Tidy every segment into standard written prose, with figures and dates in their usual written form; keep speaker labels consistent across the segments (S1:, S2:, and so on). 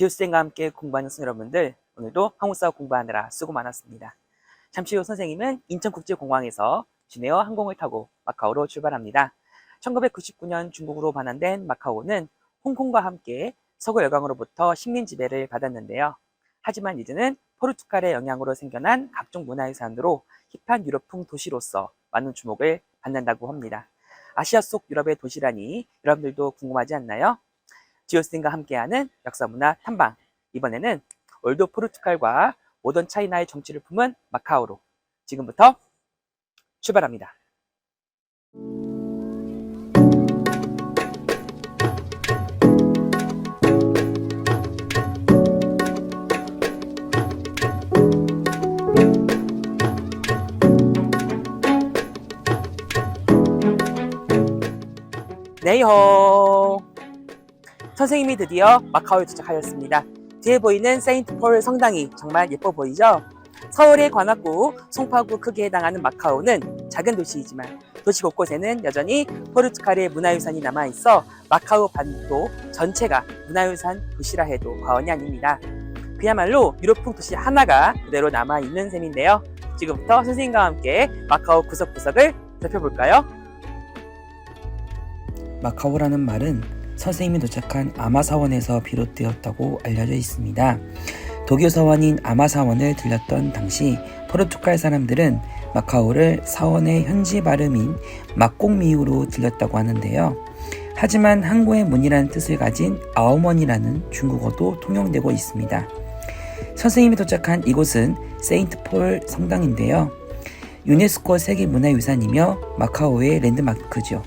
S1: 기호쌤과 함께 공부하는 여러분들, 오늘도 한국사 공부하느라 수고 많았습니다. 잠시 후 선생님은 인천국제공항에서 진에어 항공을 타고 마카오로 출발합니다. 1999년 중국으로 반환된 마카오는 홍콩과 함께 서구 열강으로부터 식민 지배를 받았는데요. 하지만 이제는 포르투갈의 영향으로 생겨난 각종 문화유산으로 힙한 유럽풍 도시로서 많은 주목을 받는다고 합니다. 아시아 속 유럽의 도시라니 여러분들도 궁금하지 않나요? 지오스틴과 함께하는 역사문화 탐방, 이번에는 올드 포르투갈과 모던 차이나의 정치를 품은 마카오로 지금부터 출발합니다. 네이호! 선생님이 드디어 마카오에 도착하였습니다. 뒤에 보이는 세인트 폴 성당이 정말 예뻐 보이죠? 서울의 관악구, 송파구 크기에 해당하는 마카오는 작은 도시이지만 도시 곳곳에는 여전히 포르투갈의 문화유산이 남아있어 마카오 반도 전체가 문화유산 도시라 해도 과언이 아닙니다. 그야말로 유럽풍 도시 하나가 그대로 남아있는 셈인데요. 지금부터 선생님과 함께 마카오 구석구석을 살펴볼까요?
S2: 마카오라는 말은 선생님이 도착한 아마사원에서 비롯되었다고 알려져 있습니다. 도교 사원인 아마사원을 들렸던 당시 포르투갈 사람들은 마카오를 사원의 현지 발음인 막공미우로 들렸다고 하는데요. 하지만 항구의 문이라는 뜻을 가진 아오먼이라는 중국어도 통용되고 있습니다. 선생님이 도착한 이곳은 세인트 폴 성당인데요. 유네스코 세계문화유산이며 마카오의 랜드마크죠.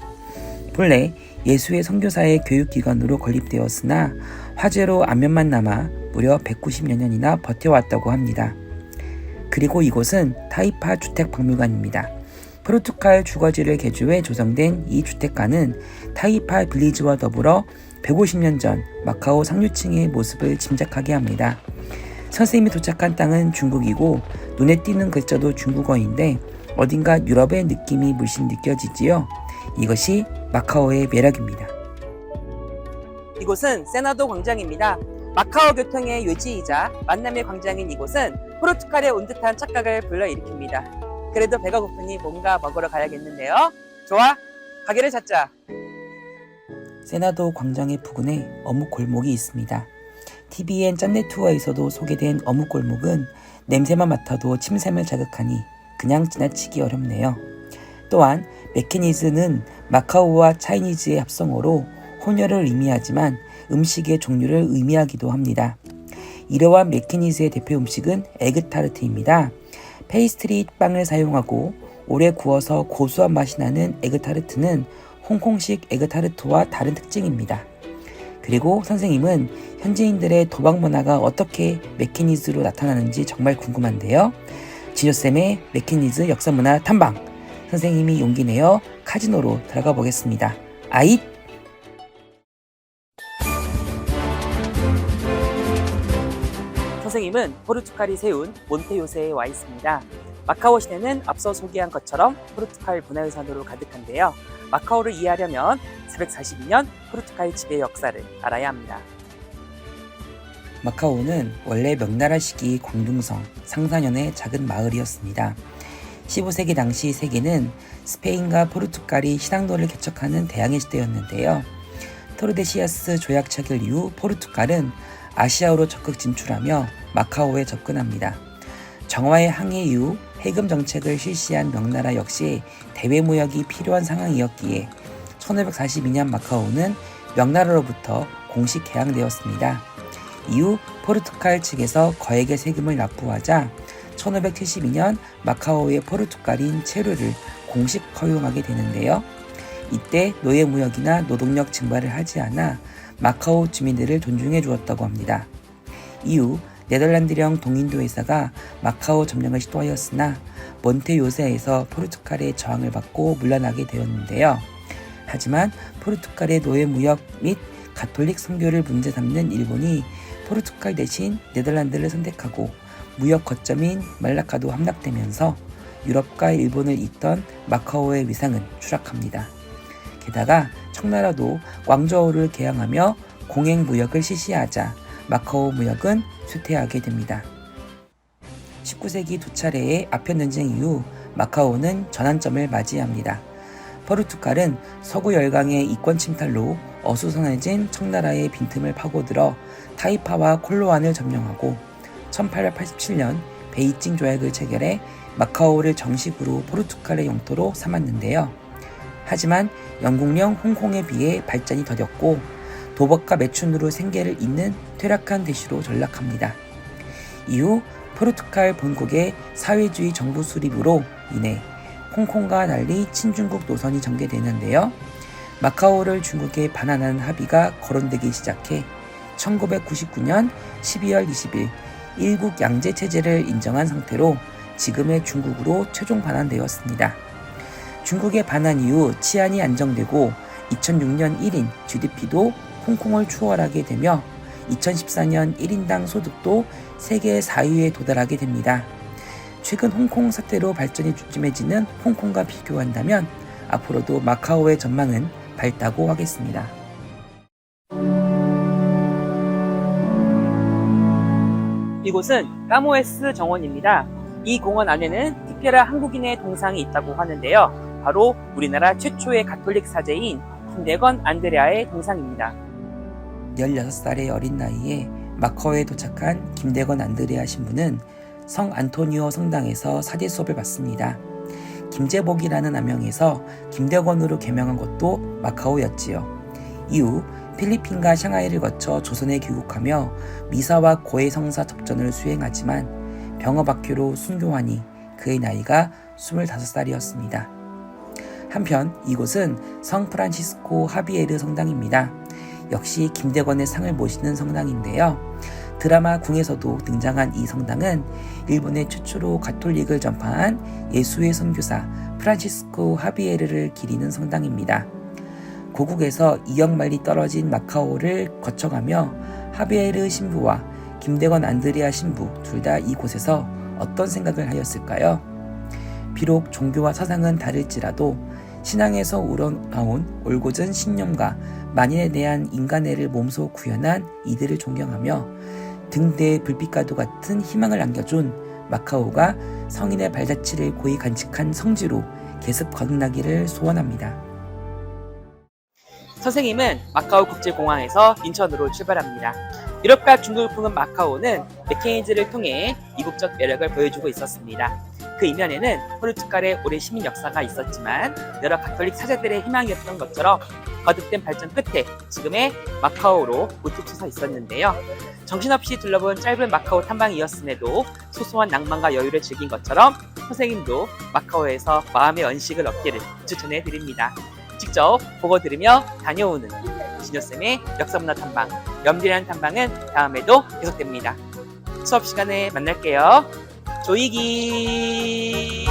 S2: 본래 예수의 선교사의 교육기관으로 건립되었으나 화재로 안면만 남아 무려 190여 년이나 버텨왔다고 합니다. 그리고 이곳은 타이파 주택박물관입니다. 포르투갈 주거지를 개조해 조성된 이 주택가는 타이파 빌리지와 더불어 150년 전 마카오 상류층의 모습을 짐작하게 합니다. 선생님이 도착한 땅은 중국이고 눈에 띄는 글자도 중국어인데 어딘가 유럽의 느낌이 물씬 느껴지지요. 이것이 마카오의 매력입니다.
S1: 이곳은 세나도 광장입니다. 마카오 교통의 요지이자 만남의 광장인 이곳은 포르투갈에 온 듯한 착각을 불러일으킵니다. 그래도 배가 고프니 뭔가 먹으러 가야겠는데요. 좋아, 가게를 찾자.
S2: 세나도 광장의 부근에 어묵 골목이 있습니다. TVN 짠내 투어에서도 소개된 어묵 골목은 냄새만 맡아도 침샘을 자극하니 그냥 지나치기 어렵네요. 또한 메케니즈는 마카오와 차이니즈의 합성어로 혼혈을 의미하지만 음식의 종류를 의미하기도 합니다. 이러한 메케니즈의 대표 음식은 에그타르트입니다. 페이스트리 빵을 사용하고 오래 구워서 고소한 맛이 나는 에그타르트는 홍콩식 에그타르트와 다른 특징입니다. 그리고 선생님은 현지인들의 도박 문화가 어떻게 메케니즈로 나타나는지 정말 궁금한데요. 진효쌤의 메케니즈 역사문화 탐방! 선생님이 용기 내어 카지노로 들어가 보겠습니다. 아잇!
S1: 선생님은 포르투갈이 세운 몬테요세에 와 있습니다. 마카오 시내는 앞서 소개한 것처럼 포르투갈 문화유산으로 가득한데요. 마카오를 이해하려면 442년 포르투갈 지배 역사를 알아야 합니다.
S2: 마카오는 원래 명나라 시기 광둥성 상사년의 작은 마을이었습니다. 15세기 당시 세계는 스페인과 포르투갈이 신항도를 개척하는 대항해 시대였는데요. 토르데시아스 조약 체결 이후 포르투갈은 아시아로 적극 진출하며 마카오에 접근합니다. 정화의 항해 이후 해금 정책을 실시한 명나라 역시 대외 무역이 필요한 상황이었기에 1542년 마카오는 명나라로부터 공식 개항되었습니다. 이후 포르투갈 측에서 거액의 세금을 납부하자 1572년 마카오의 포르투갈인 체류를 공식 허용하게 되는데요. 이때 노예무역이나 노동력 증발을 하지 않아 마카오 주민들을 존중해 주었다고 합니다. 이후 네덜란드령 동인도 회사가 마카오 점령을 시도하였으나 몬테요세에서 포르투갈의 저항을 받고 물러나게 되었는데요. 하지만 포르투갈의 노예무역 및 가톨릭 선교를 문제 삼는 일본이 포르투갈 대신 네덜란드를 선택하고 무역 거점인 말라카도 함락되면서 유럽과 일본을 잇던 마카오의 위상은 추락합니다. 게다가 청나라도 광저우를 개항하며 공행무역을 실시하자 마카오 무역은 쇠퇴하게 됩니다. 19세기 두 차례의 아편 전쟁 이후 마카오는 전환점을 맞이합니다. 포르투갈은 서구 열강의 이권 침탈로 어수선해진 청나라의 빈틈을 파고들어 타이파와 콜로안을 점령하고 1887년 베이징 조약을 체결해 마카오를 정식으로 포르투갈의 영토로 삼았는데요. 하지만 영국령 홍콩에 비해 발전이 더뎠고 도박과 매춘으로 생계를 잇는 퇴락한 대시로 전락합니다. 이후 포르투갈 본국의 사회주의 정부 수립으로 인해 홍콩과 달리 친중국 노선이 전개되는데요. 마카오를 중국에 반환하는 합의가 거론되기 시작해 1999년 12월 20일 일국 양제 체제를 인정한 상태로 지금의 중국으로 최종 반환되었습니다. 중국의 반환 이후 치안이 안정되고 2006년 1인 GDP도 홍콩을 추월하게 되며 2014년 1인당 소득도 세계 4위에 도달하게 됩니다. 최근 홍콩 사태로 발전이 주춤해지는 홍콩과 비교한다면 앞으로도 마카오의 전망은 밝다고 하겠습니다.
S1: 이곳은 까모에스 정원입니다. 이 공원 안에는 특별한 한국인의 동상이 있다고 하는데요. 바로 우리나라 최초의 가톨릭 사제인 김대건 안드레아의 동상입니다.
S2: 16살의 어린 나이에 마카오에 도착한 김대건 안드레아 신부는 성 안토니오 성당에서 사제 수업을 받습니다. 김재복이라는 아명에서 김대건으로 개명한 것도 마카오였지요. 이후 필리핀과 샹하이를 거쳐 조선에 귀국하며 미사와 고해 성사 접전을 수행하지만 병어박효로 순교하니 그의 나이가 25살이었습니다. 한편 이곳은 성 프란시스코 하비에르 성당입니다. 역시 김대건의 상을 모시는 성당인데요. 드라마 궁에서도 등장한 이 성당은 일본의 최초로 가톨릭을 전파한 예수의 선교사 프란시스코 하비에르를 기리는 성당입니다. 고국에서 2억 마일이 떨어진 마카오를 거쳐가며 하비에르 신부와 김대건 안드레아 신부 둘 다 이곳에서 어떤 생각을 하였을까요? 비록 종교와 사상은 다를지라도 신앙에서 우러나온 올곧은 신념과 만인에 대한 인간애를 몸소 구현한 이들을 존경하며 등대에 불빛과도 같은 희망을 안겨준 마카오가 성인의 발자취를 고이 간직한 성지로 계속 거듭나기를 소원합니다.
S1: 선생님은 마카오 국제공항에서 인천으로 출발합니다. 유럽과 중국을 품은 마카오는 맥케인즈를 통해 이국적 매력을 보여주고 있었습니다. 그 이면에는 포르투갈의 오랜 시민 역사가 있었지만 여러 가톨릭 사제들의 희망이었던 것처럼 거듭된 발전 끝에 지금의 마카오로 우뚝 서 있었는데요. 정신없이 둘러본 짧은 마카오 탐방이었음에도 소소한 낭만과 여유를 즐긴 것처럼 선생님도 마카오에서 마음의 언식을 얻기를 추천해 드립니다. 직접 보고 들으며 다녀오는 진효쌤의 역사문화 탐방, 염디라는 탐방은 다음에도 계속됩니다. 수업 시간에 만날게요. 조이기!